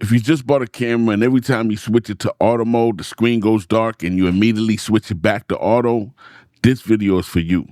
If you just bought a camera and every time you switch it to auto mode, the screen goes dark and you immediately switch it back to auto, this video is for you.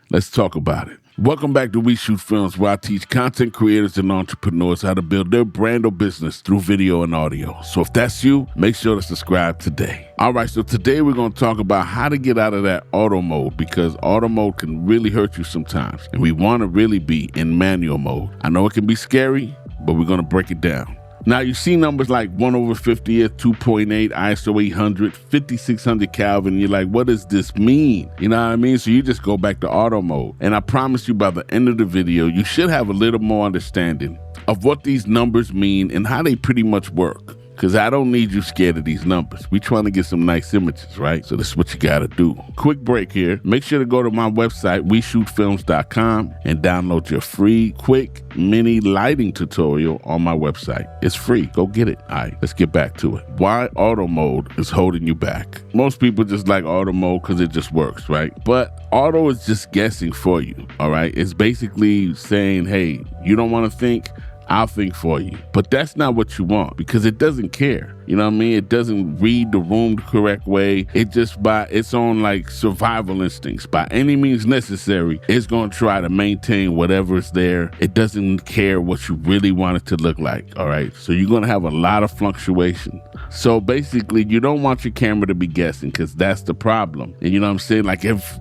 Let's talk about it. Welcome back to We Shoot Films, where I teach content creators and entrepreneurs how to build their brand or business through video and audio. So if that's you, make sure to subscribe today. All right, so today we're going to talk about how to get out of that auto mode, because auto mode can really hurt you sometimes. And we want to really be in manual mode. I know it can be scary, but we're going to break it down. Now, you see numbers like 1/50th, 2.8, ISO 800, 5600 Kelvin, and you're like, what does this mean? You know what I mean? So you just go back to auto mode. And I promise you, by the end of the video, you should have a little more understanding of what these numbers mean and how they pretty much work. Because I don't need you scared of these numbers. We're trying to get some nice images, right? So that's what you got to do. Quick break here. Make sure to go to my website, WeShootFilms.com, and download your free, quick, mini lighting tutorial on my website. It's free. Go get it. All right, let's get back to it. Why auto mode is holding you back. Most people just like auto mode because it just works, right? But auto is just guessing for you, all right? It's basically saying, hey, you don't want to think? I'll think for you. But that's not what you want, because it doesn't care. You know what I mean? It doesn't read the room the correct way. It just, by its own like survival instincts, by any means necessary, it's going to try to maintain whatever's there. It doesn't care what you really want it to look like, all right? So you're going to have a lot of fluctuation. So basically, you don't want your camera to be guessing, because that's the problem. And you know what I'm saying? Like if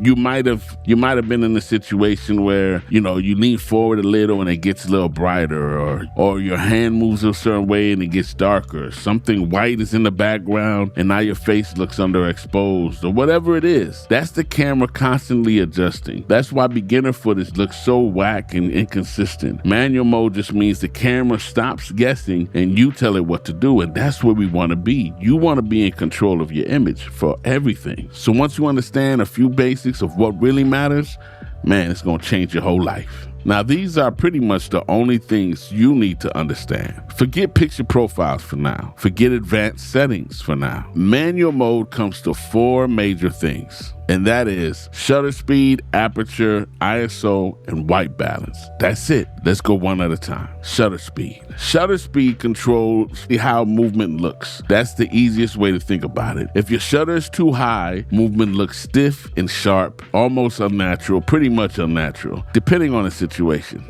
you might have been in a situation where, you know, you lean forward a little and it gets a little brighter, or your hand moves a certain way and it gets darker. Something white is in the background and now your face looks underexposed, or whatever it is. That's the camera constantly adjusting. That's why beginner footage looks so whack and inconsistent. Manual mode just means the camera stops guessing and you tell it what to do, and that's where we want to be. You want to be in control of your image for everything. So once you understand a few basics of what really matters, man, it's going to change your whole life. Now, these are pretty much the only things you need to understand. Forget picture profiles for now. Forget advanced settings for now. Manual mode comes to 4 major things, and that is shutter speed, aperture, ISO, and white balance. That's it. Let's go one at a time. Shutter speed. Shutter speed controls how movement looks. That's the easiest way to think about it. If your shutter is too high, movement looks stiff and sharp, almost unnatural, pretty much unnatural, depending on the situation.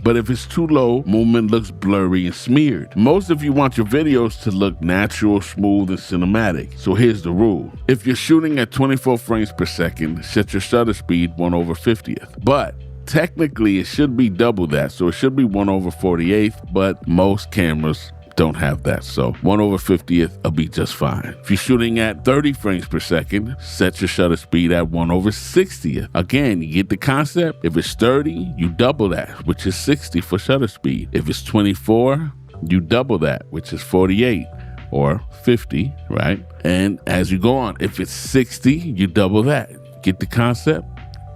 But if it's too low, movement looks blurry and smeared. Most of you want your videos to look natural, smooth, and cinematic. So here's the rule. If you're shooting at 24 frames per second, set your shutter speed 1/50th. But technically, it should be double that. So it should be 1/48th, but most cameras don't have that. So 1/50th will be just fine. If you're shooting at 30 frames per second, set your shutter speed at 1/60th. Again, you get the concept. If it's 30, you double that, which is 60 for shutter speed. If it's 24, you double that, which is 48 or 50, right? And as you go on, if it's 60, you double that. Get the concept?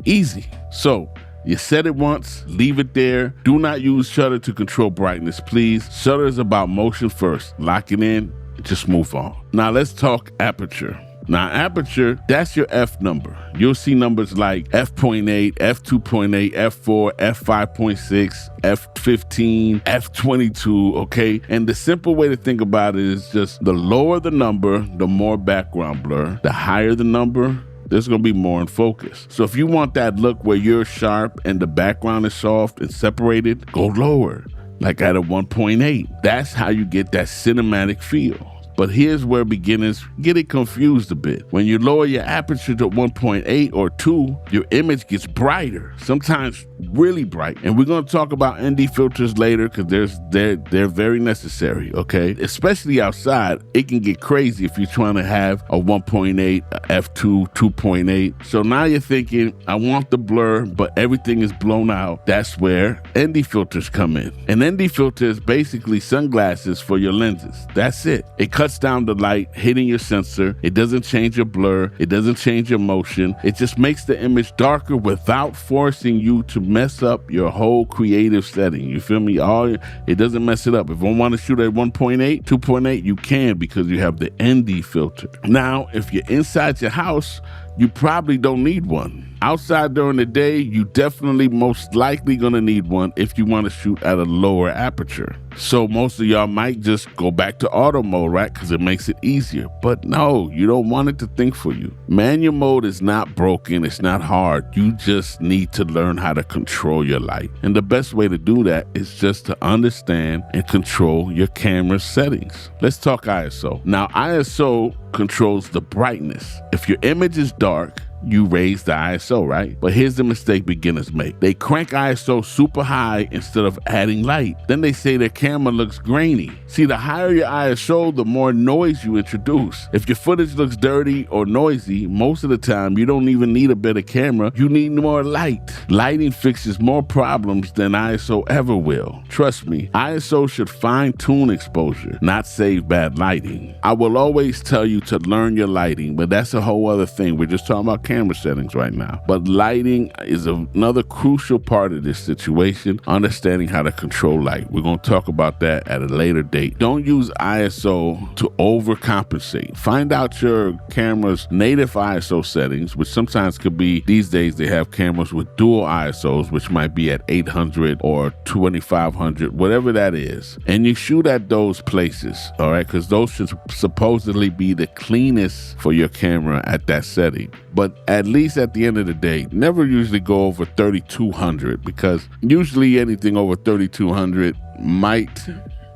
Easy. So you set it once, leave it there. Do not use shutter to control brightness, please. Shutter is about motion first. Lock it in, just move on. Now let's talk aperture. Now aperture, that's your F number. You'll see numbers like f.8, f2.8, f4, f5.6, f15, f22, okay? And the simple way to think about it is just the lower the number, the more background blur. The higher the number, there's going to be more in focus. So if you want that look where you're sharp and the background is soft and separated, go lower, like at a 1.8. That's how you get that cinematic feel. But here's where beginners get it confused a bit. When you lower your aperture to 1.8 or 2, your image gets brighter, sometimes really bright. And we're going to talk about ND filters later, because they're very necessary, okay? Especially outside, it can get crazy if you're trying to have a 1.8, a f2, 2.8. So now you're thinking, I want the blur, but everything is blown out. That's where ND filters come in. An ND filter is basically sunglasses for your lenses. That's it. It cuts down the light hitting your sensor. It doesn't change your blur. It doesn't change your motion. It just makes the image darker without forcing you to mess up your whole creative setting. You feel me? It doesn't mess it up. If I want to shoot at 1.8, 2.8, you can, because you have the ND filter. Now, if you're inside your house, you probably don't need one. Outside during the day, you definitely most likely gonna need one if you wanna shoot at a lower aperture. So most of y'all might just go back to auto mode, right? Because it makes it easier. But no, you don't want it to think for you. Manual mode is not broken, it's not hard. You just need to learn how to control your light. And the best way to do that is just to understand and control your camera settings. Let's talk ISO. Now, ISO controls the brightness. If your image is dark, you raise the ISO, right? But here's the mistake beginners make. They crank ISO super high instead of adding light. Then they say their camera looks grainy. See, the higher your ISO, the more noise you introduce. If your footage looks dirty or noisy, most of the time you don't even need a better camera, you need more light. Lighting fixes more problems than ISO ever will. Trust me, ISO should fine-tune exposure, not save bad lighting. I will always tell you to learn your lighting, but that's a whole other thing. We're just talking about camera settings right now. But lighting is another crucial part of this situation, understanding how to control light. We're going to talk about that at a later date. Don't use ISO to overcompensate. Find out your camera's native ISO settings, which sometimes could be, these days they have cameras with dual ISOs, which might be at 800 or 2500, whatever that is. And you shoot at those places, all right? Because those should supposedly be the cleanest for your camera at that setting. But at least at the end of the day, never usually go over 3200, because usually anything over 3200 might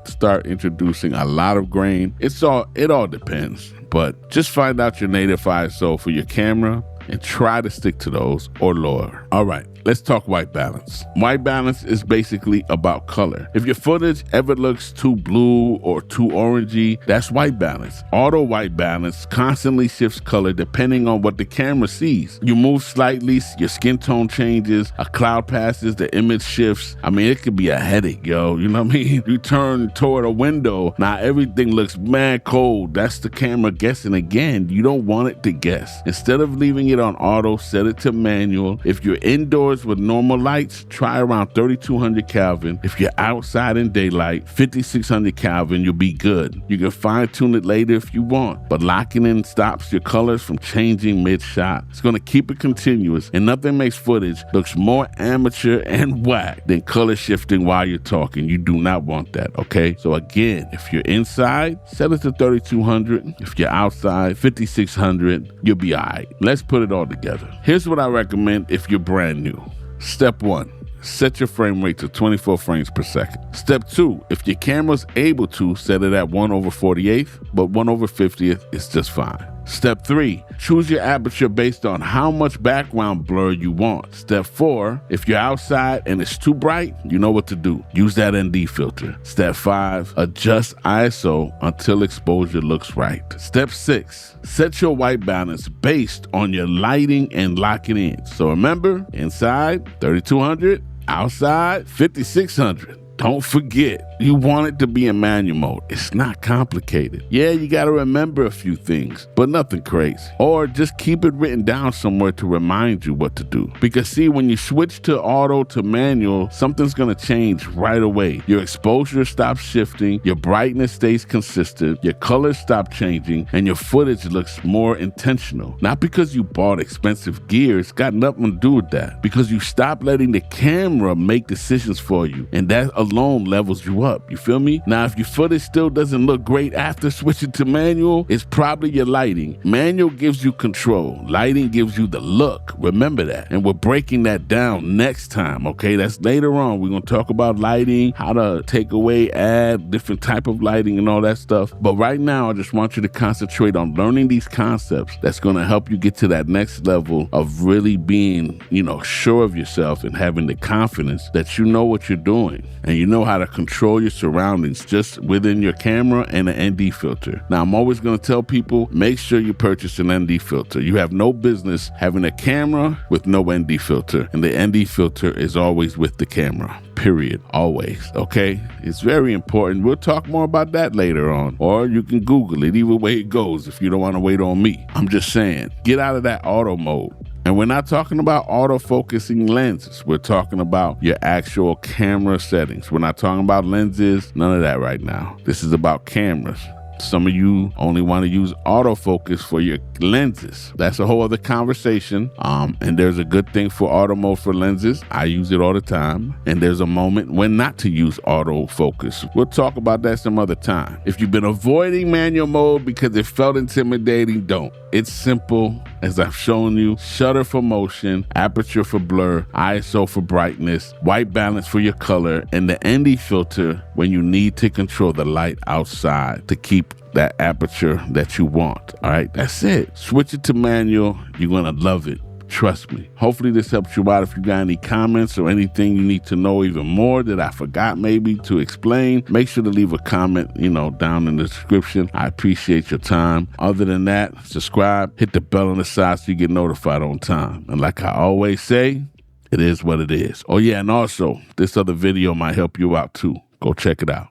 start introducing a lot of grain. It all depends, but just find out your native ISO for your camera and try to stick to those or lower. All right, let's talk white balance. White balance is basically about color. If your footage ever looks too blue or too orangey, that's white balance. Auto white balance constantly shifts color depending on what the camera sees. You move slightly, your skin tone changes, a cloud passes, the image shifts. I mean, it could be a headache, yo. You know what I mean? You turn toward a window, now everything looks mad cold. That's the camera guessing again. You don't want it to guess. Instead of leaving it on auto, set it to manual. If you're indoors with normal lights, try around 3200 Kelvin. If you're outside in daylight, 5600 Kelvin, you'll be good. You can fine tune it later if you want, but locking in stops your colors from changing mid-shot. It's gonna keep it continuous, and nothing makes footage looks more amateur and whack than color shifting while you're talking. You do not want that, okay? So again, if you're inside, set it to 3200. If you're outside, 5600, you'll be all right. Let's put it all together. Here's what I recommend if you're brand new. Step 1, set your frame rate to 24 frames per second. Step 2, if your camera's able to, set it at 1/48th, but 1/50th is just fine. Step 3, choose your aperture based on how much background blur you want. Step 4, if you're outside and it's too bright, you know what to do. Use that ND filter. Step 5, adjust ISO until exposure looks right. Step 6, set your white balance based on your lighting and lock it in. So remember, inside 3200, outside 5600. Don't forget, you want it to be in manual mode. It's not complicated. Yeah, you gotta remember a few things, but nothing crazy. Or just keep it written down somewhere to remind you what to do. Because see, when you switch to auto to manual, something's gonna change right away. Your exposure stops shifting, your brightness stays consistent, your colors stop changing, and your footage looks more intentional. Not because you bought expensive gear, it's got nothing to do with that. Because you stop letting the camera make decisions for you, and that alone levels you up. You feel me? Now, if your footage still doesn't look great after switching to manual, it's probably your lighting. Manual gives you control. Lighting gives you the look. Remember that. And we're breaking that down next time, okay? That's later on. We're going to talk about lighting, how to take away, add different type of lighting and all that stuff. But right now, I just want you to concentrate on learning these concepts that's going to help you get to that next level of really being, sure of yourself and having the confidence that you know what you're doing. And you know how to control your surroundings just within your camera and an ND filter. Now, I'm always going to tell people, make sure you purchase an ND filter. You have no business having a camera with no ND filter, and the ND filter is always with the camera. Period. Always. Okay? It's very important. We'll talk more about that later on, or you can Google it. Either way it goes if you don't want to wait on me. I'm just saying, get out of that auto mode. And we're not talking about auto-focusing lenses. We're talking about your actual camera settings. We're not talking about lenses, none of that right now. This is about cameras. Some of you only want to use autofocus for your lenses. That's a whole other conversation. And there's a good thing for auto mode for lenses. I use it all the time. And there's a moment when not to use autofocus. We'll talk about that some other time. If you've been avoiding manual mode because it felt intimidating, don't. It's simple, as I've shown you. Shutter for motion, aperture for blur, ISO for brightness, white balance for your color, and the ND filter when you need to control the light outside to keep that aperture that you want. All right, that's it. Switch it to manual. You're gonna love it. Trust me. Hopefully this helps you out. If you got any comments or anything you need to know even more that I forgot maybe to explain, make sure to leave a comment, down in the description. I appreciate your time. Other than that, subscribe, hit the bell on the side so you get notified on time. And like I always say, it is what it is. Oh yeah, and also this other video might help you out too. Go check it out.